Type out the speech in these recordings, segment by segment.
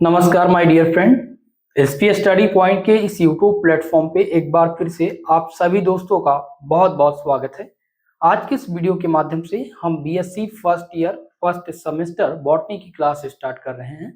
नमस्कार my dear friend, SP study point के इस यूट्यूब प्लेटफॉर्म पे एक बार फिर से आप सभी दोस्तों का बहुत बहुत स्वागत है। आज के इस वीडियो के माध्यम से हम BSc first year first semester botany की क्लास स्टार्ट कर रहे हैं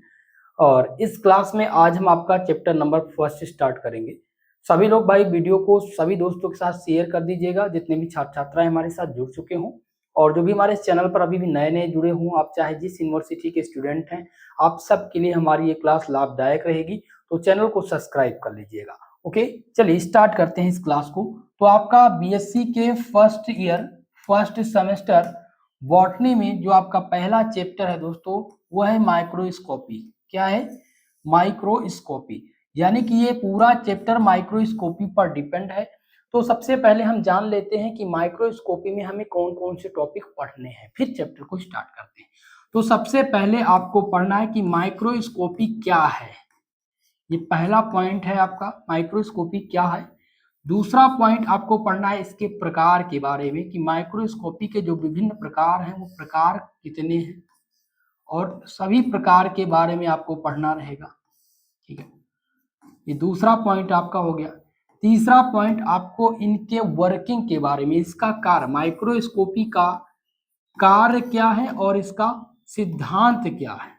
और इस क्लास में आज हम आपका चैप्टर नंबर फर्स्ट स्टार्ट करेंगे। सभी लोग भाई वीडियो को सभी दोस्तों के साथ शेयर कर दीजिएगा, जितने भी छात्र छात्राएं हमारे साथ जुड़ चुके हों और जो भी हमारे चैनल पर अभी भी नए नए जुड़े हों, आप चाहे जिस यूनिवर्सिटी के स्टूडेंट हैं, आप सब के लिए हमारी ये क्लास लाभदायक रहेगी, तो चैनल को सब्सक्राइब कर लीजिएगा। ओके, चलिए स्टार्ट करते हैं इस क्लास को। तो आपका बीएससी के first year first semester botany में जो आपका पहला चैप्टर है दोस्तों, वो है माइक्रोस्कोपी। क्या है? माइक्रोस्कोपी। यानी कि ये पूरा चैप्टर माइक्रोस्कोपी पर डिपेंड है। तो सबसे पहले हम जान लेते हैं कि माइक्रोस्कोपी में हमें कौन कौन से टॉपिक पढ़ने हैं, फिर चैप्टर को स्टार्ट करते हैं। तो सबसे पहले आपको पढ़ना है कि माइक्रोस्कोपी क्या है। ये पहला पॉइंट है आपका, माइक्रोस्कोपी क्या है। दूसरा पॉइंट आपको पढ़ना है इसके प्रकार के बारे में कि माइक्रोस्कोपी के जो विभिन्न प्रकार हैं वो प्रकार कितने हैं, और सभी प्रकार के बारे में आपको पढ़ना रहेगा। ठीक है, ये दूसरा पॉइंट आपका हो गया। तीसरा पॉइंट आपको इनके वर्किंग के बारे में, इसका कार्य, माइक्रोस्कोपी का कार्य क्या है और इसका सिद्धांत क्या है,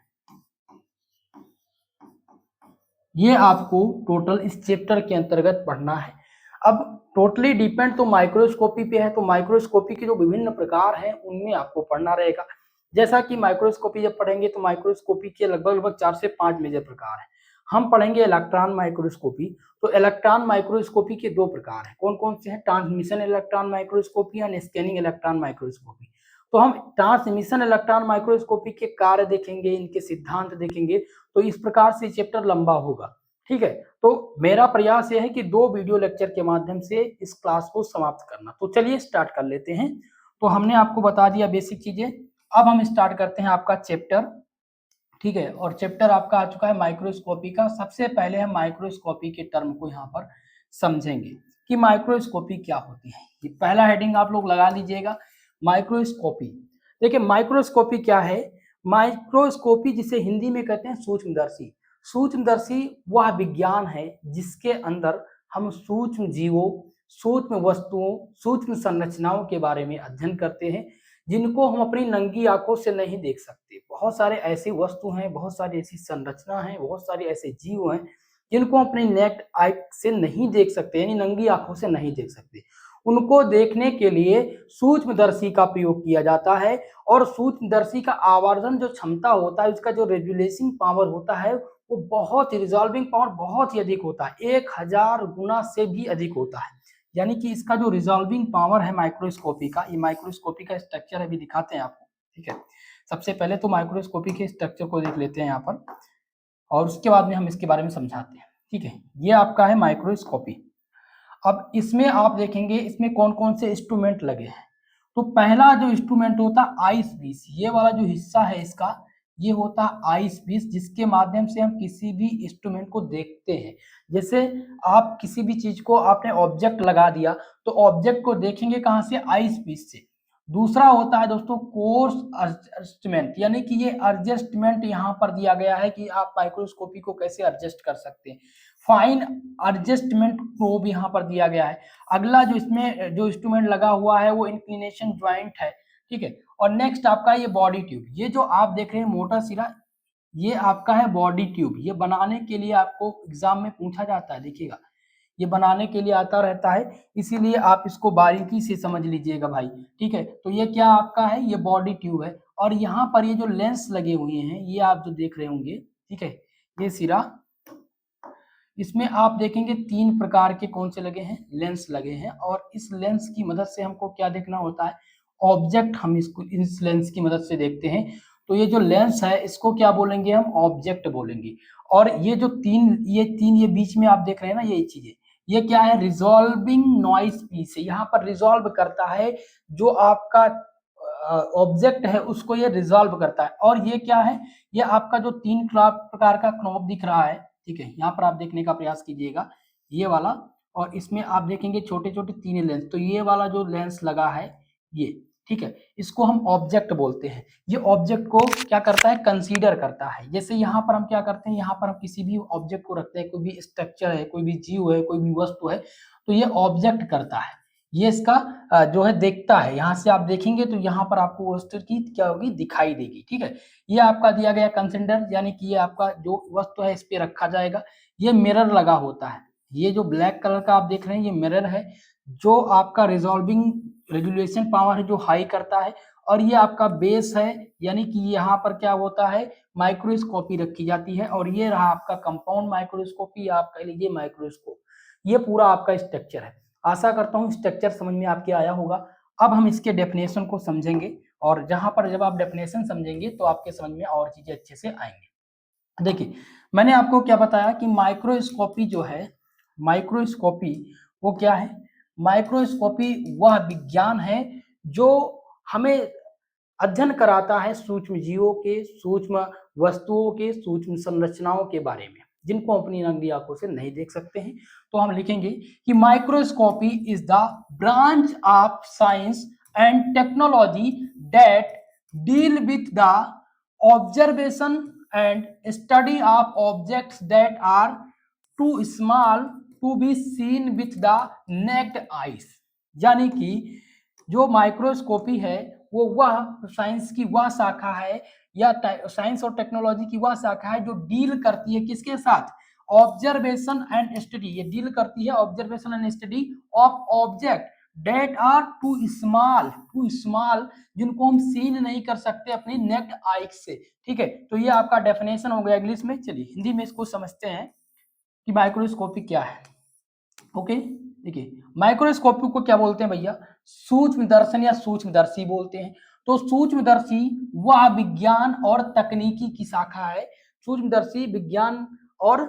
ये आपको टोटल इस चैप्टर के अंतर्गत पढ़ना है। अब टोटली डिपेंड तो माइक्रोस्कोपी पे है, तो माइक्रोस्कोपी के जो विभिन्न प्रकार हैं उनमें आपको पढ़ना रहेगा। जैसा कि माइक्रोस्कोपी जब पढ़ेंगे तो माइक्रोस्कोपी के लगभग 4 से 5 मेजर प्रकार हैं। हम पढ़ेंगे इलेक्ट्रॉन माइक्रोस्कोपी। तो इलेक्ट्रॉन माइक्रोस्कोपी के 2 प्रकार हैं। कौन कौन से हैं? ट्रांसमिशन इलेक्ट्रॉन माइक्रोस्कोपी और स्कैनिंग इलेक्ट्रॉन माइक्रोस्कोपी। तो हम ट्रांसमिशन इलेक्ट्रॉन माइक्रोस्कोपी के कार्य देखेंगे, इनके सिद्धांत देखेंगे, तो इस प्रकार से चैप्टर लंबा होगा। ठीक है, तो मेरा प्रयास यह है कि 2 वीडियो लेक्चर के माध्यम से इस क्लास को समाप्त करना। तो चलिए स्टार्ट कर लेते हैं। तो हमने आपको बता दिया बेसिक चीजें, अब हम स्टार्ट करते हैं आपका चैप्टर। ठीक है, और चैप्टर आपका आ चुका है माइक्रोस्कोपी का। सबसे पहले हम माइक्रोस्कोपी के टर्म को यहाँ पर समझेंगे कि माइक्रोस्कोपी क्या होती है। ये पहला हेडिंग आप लोग लगा लीजिएगा, माइक्रोस्कोपी। देखिए माइक्रोस्कोपी क्या है। माइक्रोस्कोपी जिसे हिंदी में कहते हैं सूक्ष्मदर्शी। सूक्ष्मदर्शी वह विज्ञान है जिसके अंदर हम सूक्ष्म जीवों, सूक्ष्म वस्तुओं, सूक्ष्म संरचनाओं के बारे में अध्ययन करते हैं, जिनको हम अपनी नंगी आंखों से नहीं देख सकते। बहुत सारे ऐसी वस्तु हैं, बहुत सारी ऐसी संरचना है, बहुत सारे ऐसे जीव हैं जिनको हम अपनी नेक्ड आई से नहीं देख सकते, यानी नंगी आंखों से नहीं देख सकते। उनको देखने के लिए सूक्ष्मदर्शी का प्रयोग किया जाता है, और सूक्ष्मदर्शी का आवर्धन जो क्षमता होता है, उसका जो रेजुलेशन पावर होता है, वो बहुत रिजॉल्विंग पावर बहुत ही अधिक होता है, 1000 गुना से भी अधिक होता है। यानी कि इसका जो रिजॉल्विंग पावर है माइक्रोस्कोपी का, ये माइक्रोस्कोपी का स्ट्रक्चर अभी दिखाते हैं आपको। ठीक है, सबसे पहले तो माइक्रोस्कोपी के स्ट्रक्चर को देख लेते हैं यहाँ पर, और उसके बाद में हम इसके बारे में समझाते हैं। ठीक है, ये आपका है माइक्रोस्कोपी। अब इसमें आप देखेंगे इसमें कौन कौन से इंस्ट्रूमेंट लगे हैं। तो पहला जो इंस्ट्रूमेंट होता है आइस पीस, ये वाला जो हिस्सा है इसका, ये होता है आइस पीस, जिसके माध्यम से हम किसी भी इंस्ट्रूमेंट को देखते हैं। जैसे आप किसी भी चीज को आपने ऑब्जेक्ट लगा दिया, तो ऑब्जेक्ट को देखेंगे कहाँ से? आइस पीस से। दूसरा होता है दोस्तों कोर्स एडजस्टमेंट, यानी कि ये एडजस्टमेंट यहाँ पर दिया गया है कि आप माइक्रोस्कोपी को कैसे एडजस्ट कर सकते हैं। फाइन एडजस्टमेंट प्रोब यहाँ पर दिया गया है। अगला जो इसमें जो इंस्ट्रूमेंट लगा हुआ है वो इंक्लिनेशन ज्वाइंट है। ठीक है, और नेक्स्ट आपका ये बॉडी ट्यूब, ये जो आप देख रहे हैं मोटा सिरा, ये आपका है बॉडी ट्यूब। ये बनाने के लिए आपको एग्जाम में पूछा जाता है, देखिएगा ये बनाने के लिए आता रहता है, इसीलिए आप इसको बारीकी से समझ लीजिएगा भाई। ठीक है, तो ये क्या आपका है? ये बॉडी ट्यूब है, और यहाँ पर ये जो लेंस लगे हुए हैं, ये आप जो देख रहे होंगे, ठीक है, ये सिरा, इसमें आप देखेंगे 3 प्रकार के कौन से लगे हैं? लेंस लगे हैं। और इस लेंस की मदद से हमको क्या देखना होता है? ऑब्जेक्ट हम इसको इस लेंस की मदद से देखते हैं। तो ये जो लेंस है इसको क्या बोलेंगे? हम ऑब्जेक्ट बोलेंगे। और ये जो तीन ये बीच में आप देख रहे हैं ना, ये चीजें, ये क्या है? रिजॉल्विंग नॉइस पीस है। यहाँ पर रिजॉल्व करता है जो आपका ऑब्जेक्ट है, उसको ये रिजॉल्व करता है। और ये क्या है? ये आपका जो 3 प्रकार का knop दिख रहा है, ठीक है, यहाँ पर आप देखने का प्रयास कीजिएगा, ये वाला, और इसमें आप देखेंगे छोटे छोटे 3 लेंस। तो ये वाला जो लेंस लगा है ये, ठीक है, इसको हम ऑब्जेक्ट बोलते हैं। ये ऑब्जेक्ट को क्या करता है, कंसीडर करता है। जैसे यहाँ पर हम क्या करते हैं, यहाँ पर हम किसी भी ऑब्जेक्ट को रखते हैं, कोई भी स्ट्रक्चर है, कोई भी जीव है, कोई भी वस्तु है, तो ये ऑब्जेक्ट करता है, ये इसका जो है देखता है। यहाँ से आप देखेंगे तो यहाँ पर आपको वस्तु की क्या होगी, दिखाई देगी। ठीक है, ये आपका दिया गया कंसीडर, यानी कि ये आपका जो वस्तु है इस पे रखा जाएगा। ये मिरर लगा होता है, ये जो ब्लैक कलर का आप देख रहे हैं ये मिरर है, जो आपका रिजॉल्विंग रेजुलेशन पावर है जो हाई करता है। और ये आपका बेस है, यानी कि यहाँ पर क्या होता है, माइक्रोस्कोपी रखी जाती है। और ये रहा आपका कंपाउंड माइक्रोस्कोपी, आप कह लीजिए माइक्रोस्कोप। ये पूरा आपका स्ट्रक्चर है। आशा करता हूँ स्ट्रक्चर समझ में आपके आया होगा। अब हम इसके डेफिनेशन को समझेंगे, और जहां पर जब आप डेफिनेशन समझेंगे तो आपके समझ में और चीजें अच्छे से आएंगे। देखिए, मैंने आपको क्या बताया कि माइक्रोस्कोपी जो है, माइक्रोस्कोपी वो क्या है, माइक्रोस्कोपी वह विज्ञान है जो हमें अध्ययन कराता है सूक्ष्म जीवों के, सूक्ष्म वस्तुओं के, सूक्ष्म संरचनाओं के बारे में, जिनको अपनी नंगी आंखों से नहीं देख सकते हैं। तो हम लिखेंगे कि microscopy is the branch of science and technology that deal with the observation and study of objects that are too small to be seen with the naked eyes. यानी कि जो माइक्रोस्कोपी है वो वह साइंस की वह शाखा है, या साइंस और टेक्नोलॉजी की वह शाखा है जो डील करती है किसके साथ, ऑब्जर्वेशन एंड स्टडी। ये डील करती है observation and study of object that are too small, जिनको हम सीन नहीं कर सकते अपनी नेक्ड आइज से। ठीक है, तो ये आपका डेफिनेशन हो गया इंग्लिश में। चलिए हिंदी में इसको समझते हैं कि माइक्रोस्कोपी क्या है। ओके, देखिए माइक्रोस्कोपी को क्या बोलते हैं भैया, सूक्ष्म दर्शन या सूक्ष्मदर्शी बोलते हैं। तो सूक्ष्मदर्शी वह विज्ञान और तकनीकी की शाखा है, सूक्ष्मदर्शी विज्ञान और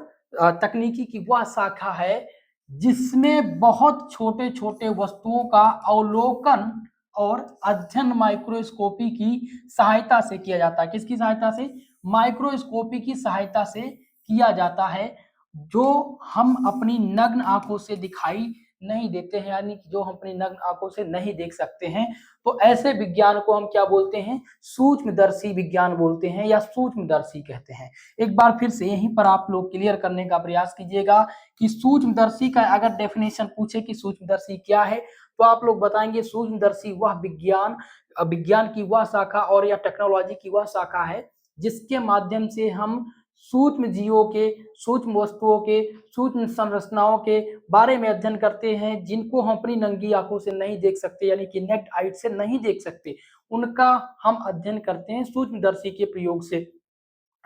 तकनीकी की वह शाखा है जिसमें बहुत छोटे छोटे वस्तुओं का अवलोकन और अध्ययन माइक्रोस्कोपी की सहायता से किया जाता है। किसकी सहायता से, माइक्रोस्कोपी की सहायता से किया जाता है, जो हम अपनी नग्न आंखों से दिखाई नहीं देते हैं, यानी कि जो हम अपनी नग्न आंखों से नहीं देख सकते हैं। तो ऐसे विज्ञान को हम क्या बोलते हैं, सूक्ष्मदर्शी विज्ञान बोलते हैं या सूक्ष्मदर्शी कहते हैं। एक बार फिर से यहीं पर आप लोग क्लियर करने का प्रयास कीजिएगा कि सूक्ष्मदर्शी का अगर डेफिनेशन पूछे कि सूक्ष्मदर्शी क्या है, तो आप लोग बताएंगे सूक्ष्मदर्शी वह विज्ञान की वह शाखा और या टेक्नोलॉजी की वह शाखा है जिसके माध्यम से हम सूक्ष्म जीवों के, सूक्ष्म वस्तुओं के, सूक्ष्म संरचनाओं के बारे में अध्ययन करते हैं, जिनको हम अपनी नंगी आंखों से नहीं देख सकते, यानी कि नेक्ड आइज से नहीं देख सकते, उनका हम अध्ययन करते हैं सूक्ष्मदर्शी के प्रयोग से।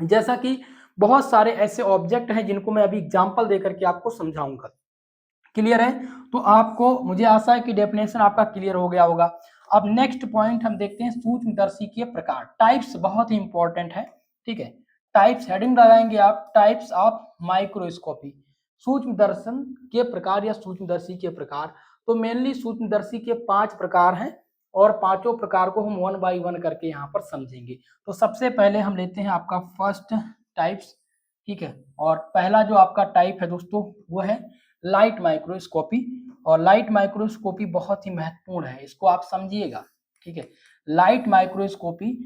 जैसा कि बहुत सारे ऐसे ऑब्जेक्ट हैं जिनको मैं अभी एग्जाम्पल देकर के आपको समझाऊंगा। क्लियर है? तो आपको, मुझे आशा है कि डेफिनेशन आपका क्लियर हो गया होगा। अब नेक्स्ट पॉइंट हम देखते हैं सूक्ष्मदर्शी के प्रकार, टाइप्स बहुत ही इंपॉर्टेंट है। ठीक है, टाइप्स हेडिंग लगाएंगे आप, टाइप्स ऑफ माइक्रोस्कोपी, सूक्ष्म दर्शन के प्रकार या सूक्ष्मदर्शी के प्रकार। तो मेनली सूक्ष्मदर्शी के 5 प्रकार हैं और पांचों प्रकार को हम 1 बाय 1 करके यहाँ पर समझेंगे। तो सबसे पहले हम लेते हैं आपका फर्स्ट टाइप्स। ठीक है, और पहला जो आपका टाइप है दोस्तों वो है लाइट माइक्रोस्कोपी। और लाइट माइक्रोस्कोपी बहुत ही महत्वपूर्ण है, इसको आप समझिएगा। ठीक है, लाइट माइक्रोस्कोपी,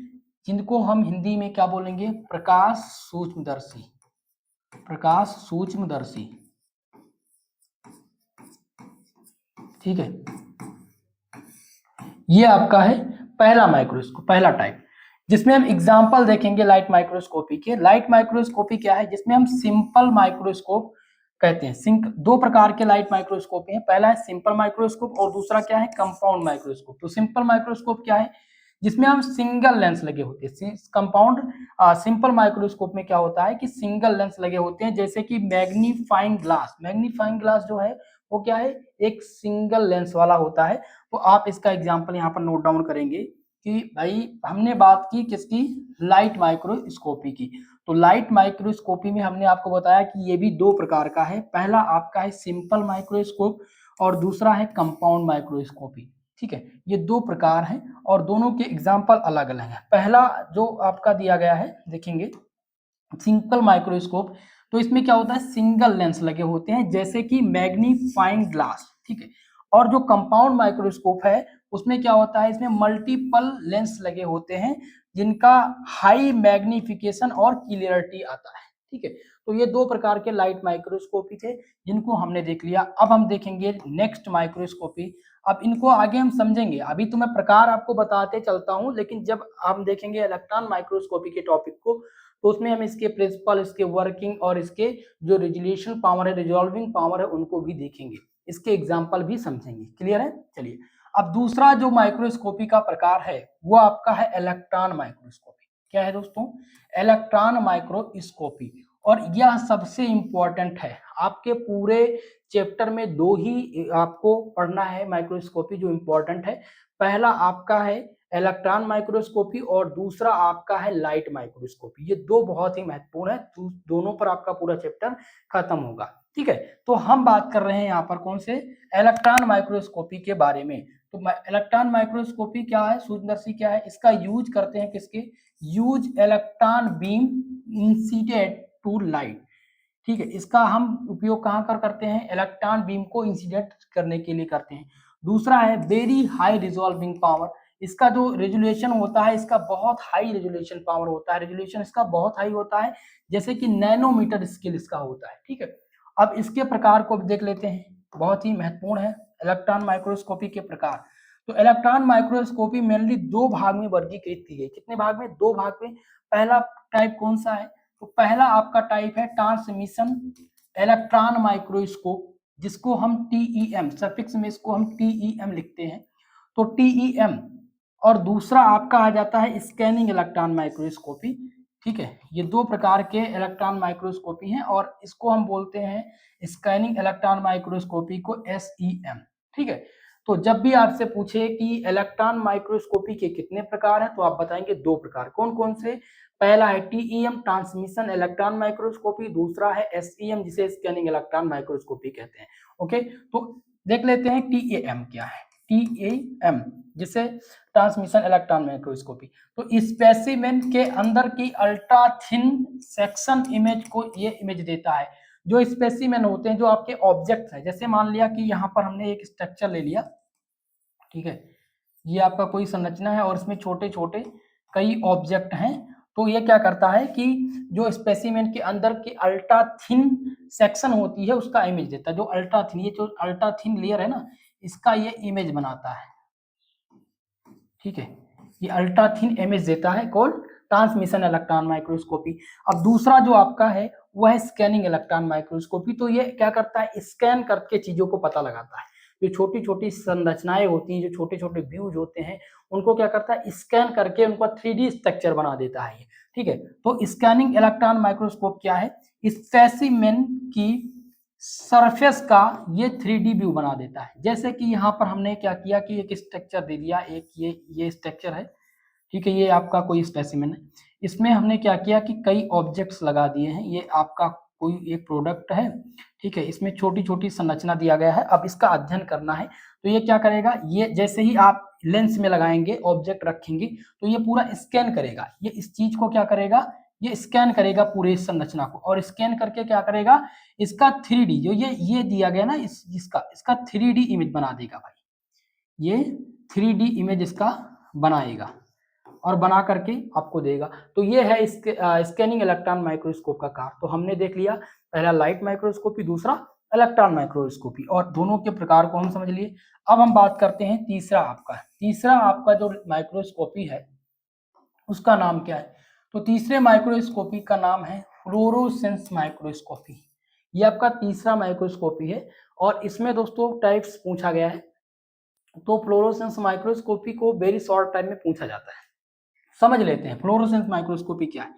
जिनको हम हिंदी में क्या बोलेंगे, प्रकाश सूक्ष्मदर्शी, प्रकाश सूक्ष्मदर्शी। ठीक है, ये आपका है पहला माइक्रोस्कोप, पहला टाइप, जिसमें हम एग्जांपल देखेंगे लाइट माइक्रोस्कोपी के। लाइट माइक्रोस्कोपी क्या है, जिसमें हम सिंपल माइक्रोस्कोप कहते हैं। 2 प्रकार के लाइट माइक्रोस्कोपी हैं, पहला है सिंपल माइक्रोस्कोप और दूसरा क्या है, कंपाउंड माइक्रोस्कोप। तो सिंपल माइक्रोस्कोप क्या है, जिसमें हम सिंगल लेंस लगे होते हैं। कंपाउंड सिंपल माइक्रोस्कोप में क्या होता है कि सिंगल लेंस लगे होते हैं, जैसे कि मैग्नीफाइंग ग्लास। मैग्नीफाइंग ग्लास जो है वो क्या है, एक सिंगल लेंस वाला होता है। तो आप इसका एग्जांपल यहाँ पर नोट डाउन करेंगे कि भाई हमने बात की किसकी, लाइट माइक्रोस्कोपी की। तो लाइट माइक्रोस्कोपी में हमने आपको बताया कि ये भी 2 प्रकार का है, पहला आपका है सिंपल माइक्रोस्कोप और दूसरा है कंपाउंड माइक्रोस्कोपी। ठीक है, ये 2 प्रकार हैं और दोनों के एग्जाम्पल अलग अलग हैं। पहला जो आपका दिया गया है देखेंगे, सिंपल माइक्रोस्कोप, तो इसमें क्या होता है, सिंगल लेंस लगे होते हैं जैसे कि मैग्नीफाइंग ग्लास। ठीक है, और जो कंपाउंड माइक्रोस्कोप है उसमें क्या होता है, इसमें मल्टीपल लेंस लगे होते हैं जिनका हाई मैग्निफिकेशन और क्लियरिटी आता है। ठीक है, तो ये दो प्रकार के लाइट माइक्रोस्कोपी थे जिनको हमने देख लिया। अब हम देखेंगे नेक्स्ट माइक्रोस्कोपी। अब इनको आगे हम समझेंगे, अभी तो मैं प्रकार आपको बताते चलता हूं, लेकिन जब हम देखेंगे इलेक्ट्रॉन माइक्रोस्कोपी के टॉपिक को तो उसमें हम इसके प्रिंसिपल, इसके वर्किंग और इसके जो रिजोल्यूशन पावर है, रिजॉल्विंग पावर है, उनको भी देखेंगे, इसके एग्जाम्पल भी समझेंगे। क्लियर है? चलिए, अब दूसरा जो माइक्रोस्कोपी का प्रकार है वो आपका है इलेक्ट्रॉन माइक्रोस्कोपी। क्या है दोस्तों? Electron microscopy. और यह सबसे इंपॉर्टेंट है, आपके पूरे चैप्टर में दो ही आपको पढ़ना है माइक्रोस्कोपी जो इंपॉर्टेंट है। पहला आपका है इलेक्ट्रॉन माइक्रोस्कोपी और दूसरा आपका है लाइट माइक्रोस्कोपी। ये दो बहुत ही महत्वपूर्ण है, दोनों पर आपका पूरा चैप्टर खत्म होगा। ठीक है, तो हम बात कर रहे हैं यहाँ पर कौन से, इलेक्ट्रॉन माइक्रोस्कोपी के बारे में। तो इलेक्ट्रॉन माइक्रोस्कोपी क्या है, सूक्ष्मदर्शी क्या है, इसका यूज करते हैं किसके, use electron beam incident to light. ठीक है, इसका हम उपयोग कहाँ कर करते हैं, इलेक्ट्रॉन बीम को इंसिडेंट करने के लिए करते हैं। दूसरा है वेरी हाई रिजॉल्विंग पावर। इसका जो रेजोल्यूशन होता है, इसका बहुत हाई रेजोल्यूशन पावर होता है, रेजोल्यूशन इसका बहुत हाई होता है, जैसे कि नैनोमीटर स्केल इसका होता है। ठीक है, अब इसके प्रकार को देख लेते हैं, बहुत ही महत्वपूर्ण है इलेक्ट्रॉन माइक्रोस्कोपी के प्रकार। तो इलेक्ट्रॉन माइक्रोस्कोपी मेनली दो भाग में वर्गीकृत की गई। कितने भाग में? दो भाग में। पहला टाइप कौन सा है, तो पहला आपका टाइप है ट्रांसमिशन इलेक्ट्रॉन माइक्रोस्कोप, जिसको हम TEM सफिक्स में इसको हम TEM लिखते हैं, तो TEM। और दूसरा आपका आ जाता है स्कैनिंग इलेक्ट्रॉन माइक्रोस्कोपी। ठीक है, ये दो प्रकार के इलेक्ट्रॉन माइक्रोस्कोपी हैं और इसको हम बोलते हैं स्कैनिंग इलेक्ट्रॉन माइक्रोस्कोपी को SEM। ठीक है, तो जब भी आपसे पूछे कि इलेक्ट्रॉन माइक्रोस्कोपी के कितने प्रकार हैं तो आप बताएंगे दो प्रकार। कौन कौन से? पहला है TEM ट्रांसमिशन इलेक्ट्रॉन माइक्रोस्कोपी, दूसरा है SEM जिसे स्कैनिंग इलेक्ट्रॉन माइक्रोस्कोपी कहते हैं। ओके, तो देख लेते हैं TEM क्या है। TEM जिसे ट्रांसमिशन इलेक्ट्रॉन माइक्रोस्कोपी, तो स्पेसिमेन के अंदर की अल्ट्रा थिन सेक्शन इमेज को ये इमेज देता है। जो स्पेसिमेन होते हैं, जो आपके ऑब्जेक्ट्स हैं, जैसे मान लिया कि यहाँ पर हमने एक स्ट्रक्चर ले लिया। ठीक है, ये आपका कोई संरचना है और इसमें छोटे छोटे कई ऑब्जेक्ट हैं, तो ये क्या करता है कि जो स्पेसिमेन के अंदर की अल्ट्रा थिन सेक्शन होती है उसका इमेज देता है। जो अल्ट्रा थिन, ये जो अल्ट्रा थिन लेयर है ना, इसका ये इमेज बनाता है। ठीक है, ये अल्ट्रा थिन इमेज देता है, कौन? Transmission electron microscopy. अब दूसरा जो आपका है वह है स्कैनिंग इलेक्ट्रॉन माइक्रोस्कोपी। तो ये क्या करता है, स्कैन करके चीजों को पता लगाता है। जो छोटी छोटी संरचनाएं होती हैं, जो छोटे छोटे व्यूज होते हैं, उनको क्या करता है, स्कैन करके उनका 3D स्ट्रक्चर बना देता है। ठीक है, तो स्कैनिंग इलेक्ट्रॉन माइक्रोस्कोप क्या है, स्पेसिमेन की सरफेस का ये 3D व्यू बना देता है। जैसे कि यहाँ पर हमने क्या किया कि एक स्ट्रक्चर दे दिया, एक ये स्ट्रक्चर है। ठीक है, ये आपका कोई स्पेसिमेन है, इसमें हमने क्या किया कि कई ऑब्जेक्ट्स लगा दिए हैं। ये आपका कोई एक प्रोडक्ट है। ठीक है, इसमें छोटी छोटी संरचना दिया गया है, अब इसका अध्ययन करना है। तो ये क्या करेगा, ये जैसे ही आप लेंस में लगाएंगे, ऑब्जेक्ट रखेंगे, तो ये पूरा स्कैन करेगा। ये इस चीज को क्या करेगा, ये स्कैन करेगा पूरे इस संरचना को, और स्कैन करके क्या करेगा, इसका 3D जो ये दिया गया ना, इसका 3D इमेज बना देगा भाई। ये 3D इमेज इसका बनाएगा और बना करके आपको देगा। तो ये है इसके स्कैनिंग इलेक्ट्रॉन माइक्रोस्कोप का कार्य। तो हमने देख लिया पहला लाइट माइक्रोस्कोपी, दूसरा इलेक्ट्रॉन माइक्रोस्कोपी, और दोनों के प्रकार को हम समझ लिए। अब हम बात करते हैं तीसरा आपका जो माइक्रोस्कोपी है उसका नाम क्या है। तो तीसरे माइक्रोस्कोपी का नाम है फ्लोरोसेंस माइक्रोस्कोपी। ये आपका तीसरा माइक्रोस्कोपी है और इसमें दोस्तों टाइप्स पूछा गया है। तो फ्लोरोसेंस माइक्रोस्कोपी को वेरी शॉर्ट टाइम में पूछा जाता है, समझ लेते हैं फ्लोरोसेंस माइक्रोस्कोपी क्या है।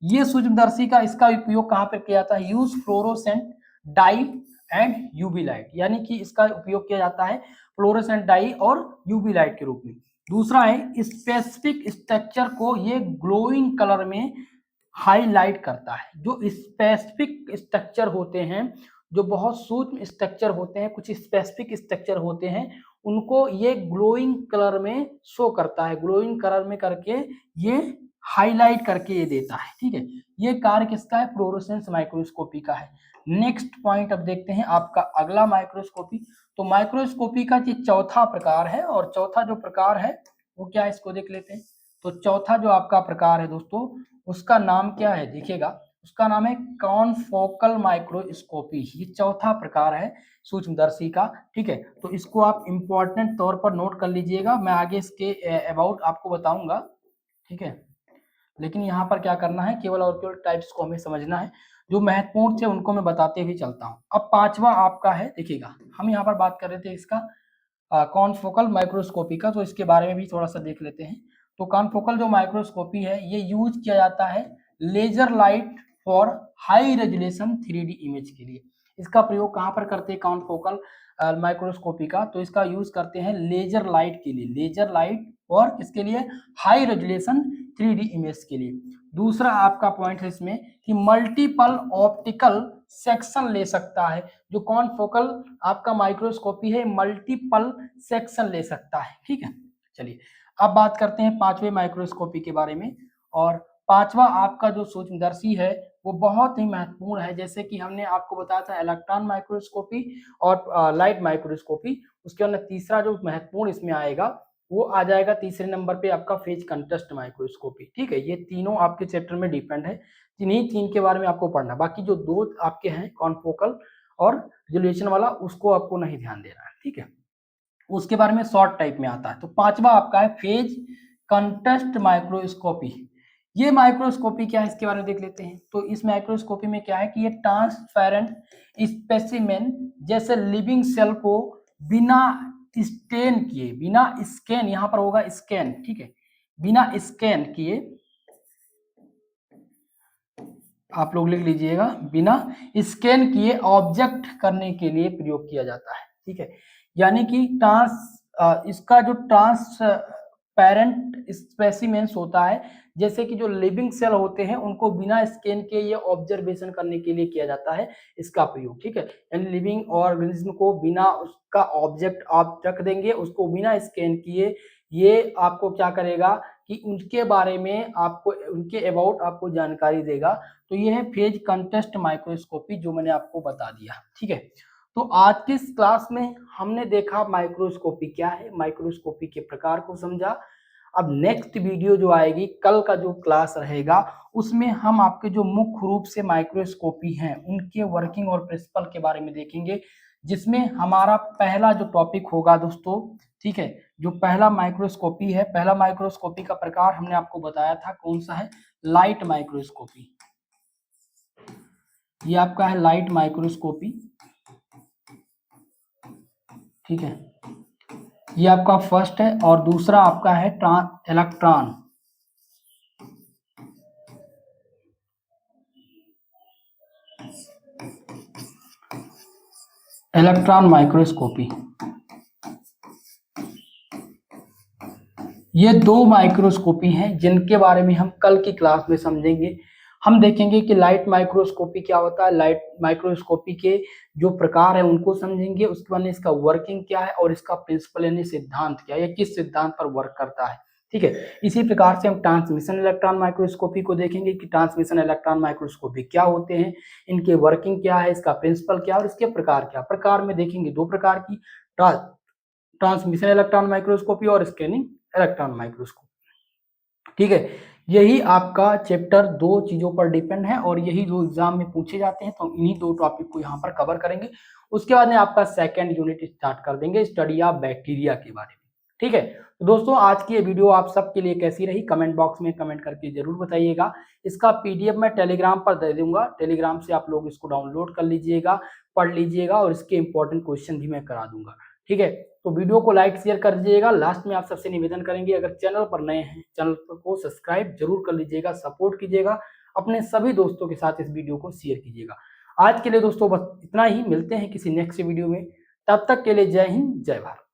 ये सूक्ष्मदर्शी का इसका उपयोग कहाँ पर किया जाता है, use fluorescent dye and UV light, यानी कि इसका उपयोग किया जाता है फ्लोरोसेंट डाई और यूवी लाइट के रूप में। दूसरा है स्पेसिफिक स्ट्रक्चर को ये ग्लोइंग कलर में हाईलाइट करता है। जो स्पेसिफिक स्ट्रक्चर होते हैं, जो बहुत सूक्ष्म स्ट्रक्चर होते हैं, कुछ स्पेसिफिक स्ट्रक्चर होते हैं, उनको ये ग्लोइंग कलर में शो करता है। ग्लोइंग कलर में करके ये हाईलाइट करके ये देता है। ठीक है, ये कार्य किसका है? फ्लोरोसेंस माइक्रोस्कोपी का है। नेक्स्ट पॉइंट अब देखते हैं आपका अगला माइक्रोस्कोपी। तो माइक्रोस्कोपी का ये चौथा प्रकार है, और चौथा जो प्रकार है वो क्या है, इसको देख लेते हैं। तो चौथा जो आपका प्रकार है दोस्तों, उसका नाम क्या है? देखिएगा, उसका नाम है कॉन्फोकल माइक्रोस्कोपी। ये चौथा प्रकार है सूक्ष्मदर्शी का। ठीक है, तो इसको आप इंपॉर्टेंट तौर पर नोट कर लीजिएगा, मैं आगे इसके अबाउट आपको बताऊंगा। ठीक है, लेकिन यहाँ पर क्या करना है, केवल और केवल टाइप्स को हमें समझना है, जो महत्वपूर्ण थे उनको मैं बताते हुए चलता हूँ। अब पांचवा आपका है, देखिएगा हम यहाँ पर बात कर रहे थे इसका कॉन्फोकल माइक्रोस्कोपी का, तो इसके बारे में भी थोड़ा सा देख लेते हैं। तो कॉन्फोकल जो माइक्रोस्कोपी है, ये यूज किया जाता है laser light for high resolution 3D image के लिए। इसका प्रयोग कहाँ पर करते हैं कॉन्फोकल माइक्रोस्कोपी का? तो इसका यूज करते हैं लेजर लाइट के लिए, लेजर लाइट और इसके लिए हाई रेजोल्यूशन 3D इमेज के लिए। दूसरा आपका पॉइंट है इसमें कि मल्टीपल ऑप्टिकल सेक्शन ले सकता है। जो कॉन्फोकल आपका माइक्रोस्कोपी है, मल्टीपल सेक्शन ले सकता है। ठीक है, चलिए अब बात करते हैं पांचवें माइक्रोस्कोपी के बारे में। और पांचवा आपका जो सूक्ष्मदर्शी है वो बहुत ही महत्वपूर्ण है। जैसे कि हमने आपको बताया था इलेक्ट्रॉन माइक्रोस्कोपी और लाइट माइक्रोस्कोपी, उसके अंदर तीसरा जो महत्वपूर्ण इसमें आएगा वो आ जाएगा तीसरे नंबर पे आपका फेज कंट्रास्ट माइक्रोस्कोपी। ठीक है, ये तीनों आपके चैप्टर में डिपेंड है, इन्हीं तीन के बारे में आपको पढ़ना। बाकी जो दो आपके हैं कॉन्फोकल और रेजोल्यूशन वाला, उसको आपको नहीं ध्यान देना है। ठीक है, उसके बारे में शॉर्ट टाइप में आता है। तो पांचवा आपका है फेज कंट्रास्ट माइक्रोस्कोपी। ये माइक्रोस्कोपी क्या है, इसके बारे में देख लेते हैं। तो इस माइक्रोस्कोपी में क्या है कि ये ट्रांसपेरेंट स्पेसिमेन जैसे लिविंग सेल को बिना स्टेन किए, बिना स्कैन, यहां पर होगा स्कैन, ठीक है, बिना स्कैन किए, आप लोग लिख लीजिएगा, बिना स्कैन किए ऑब्जेक्ट करने के लिए प्रयोग किया जाता है। ठीक है, यानी कि इसका जो ट्रांसपेरेंट स्पेसिमेंस होता है, जैसे कि जो लिविंग सेल होते हैं उनको बिना स्कैन के ये ऑब्जर्वेशन करने के लिए किया जाता है इसका प्रयोग। ठीक है, यानी लिविंग ऑर्गेनिज्म को बिना उसका ऑब्जेक्ट आप रख देंगे, उसको बिना स्कैन किए, ये आपको क्या करेगा कि उनके बारे में आपको, उनके अबाउट आपको जानकारी देगा। तो ये है फेज कंट्रास्ट माइक्रोस्कोपी, जो मैंने आपको बता दिया। ठीक है, तो आज की इस क्लास में हमने देखा माइक्रोस्कोपी क्या है, माइक्रोस्कोपी के प्रकार को समझा। अब नेक्स्ट वीडियो जो आएगी, कल का जो क्लास रहेगा, उसमें हम आपके जो मुख्य रूप से माइक्रोस्कोपी हैं उनके वर्किंग और प्रिंसिपल के बारे में देखेंगे, जिसमें हमारा पहला जो टॉपिक होगा दोस्तों, ठीक है, जो पहला माइक्रोस्कोपी है, पहला माइक्रोस्कोपी का प्रकार हमने आपको बताया था कौन सा है, लाइट माइक्रोस्कोपी। ये आपका है लाइट माइक्रोस्कोपी। ठीक है, ये आपका फर्स्ट है। और दूसरा आपका है इलेक्ट्रॉन माइक्रोस्कोपी। ये दो माइक्रोस्कोपी हैं जिनके बारे में हम कल की क्लास में समझेंगे। हम देखेंगे कि लाइट माइक्रोस्कोपी क्या होता है, लाइट माइक्रोस्कोपी के जो प्रकार है उनको समझेंगे, उसके बाद इसका वर्किंग क्या है और इसका प्रिंसिपल यानी सिद्धांत क्या है, किस सिद्धांत पर वर्क करता है। ठीक है, इसी प्रकार से हम ट्रांसमिशन इलेक्ट्रॉन माइक्रोस्कोपी को देखेंगे कि ट्रांसमिशन इलेक्ट्रॉन माइक्रोस्कोपी क्या होते हैं, इनके वर्किंग क्या है, इसका प्रिंसिपल क्या है और इसके प्रकार क्या। प्रकार में देखेंगे दो प्रकार की, ट्रांसमिशन इलेक्ट्रॉन माइक्रोस्कोपी और स्कैनिंग इलेक्ट्रॉन माइक्रोस्कोपी। ठीक है, यही आपका चैप्टर दो चीजों पर डिपेंड है और यही जो एग्जाम में पूछे जाते हैं, तो इन्हीं दो टॉपिक को यहाँ पर कवर करेंगे। उसके बाद में आपका सेकंड यूनिट स्टार्ट कर देंगे, स्टडी ऑफ बैक्टीरिया के बारे में। ठीक है, तो दोस्तों आज की ये वीडियो आप सबके लिए कैसी रही, कमेंट बॉक्स में कमेंट करके जरूर बताइएगा। इसका पीडीएफ मैं टेलीग्राम पर दे दूंगा, टेलीग्राम से आप लोग इसको डाउनलोड कर लीजिएगा, पढ़ लीजिएगा और इसके इंपॉर्टेंट क्वेश्चन भी मैं करा दूंगा। ठीक है, तो वीडियो को लाइक शेयर कर दीजिएगा। लास्ट में आप सबसे निवेदन करेंगे, अगर चैनल पर नए हैं चैनल को सब्सक्राइब जरूर कर लीजिएगा, सपोर्ट कीजिएगा, अपने सभी दोस्तों के साथ इस वीडियो को शेयर कीजिएगा। आज के लिए दोस्तों बस इतना ही, मिलते हैं किसी नेक्स्ट वीडियो में, तब तक के लिए जय हिंद जय भारत।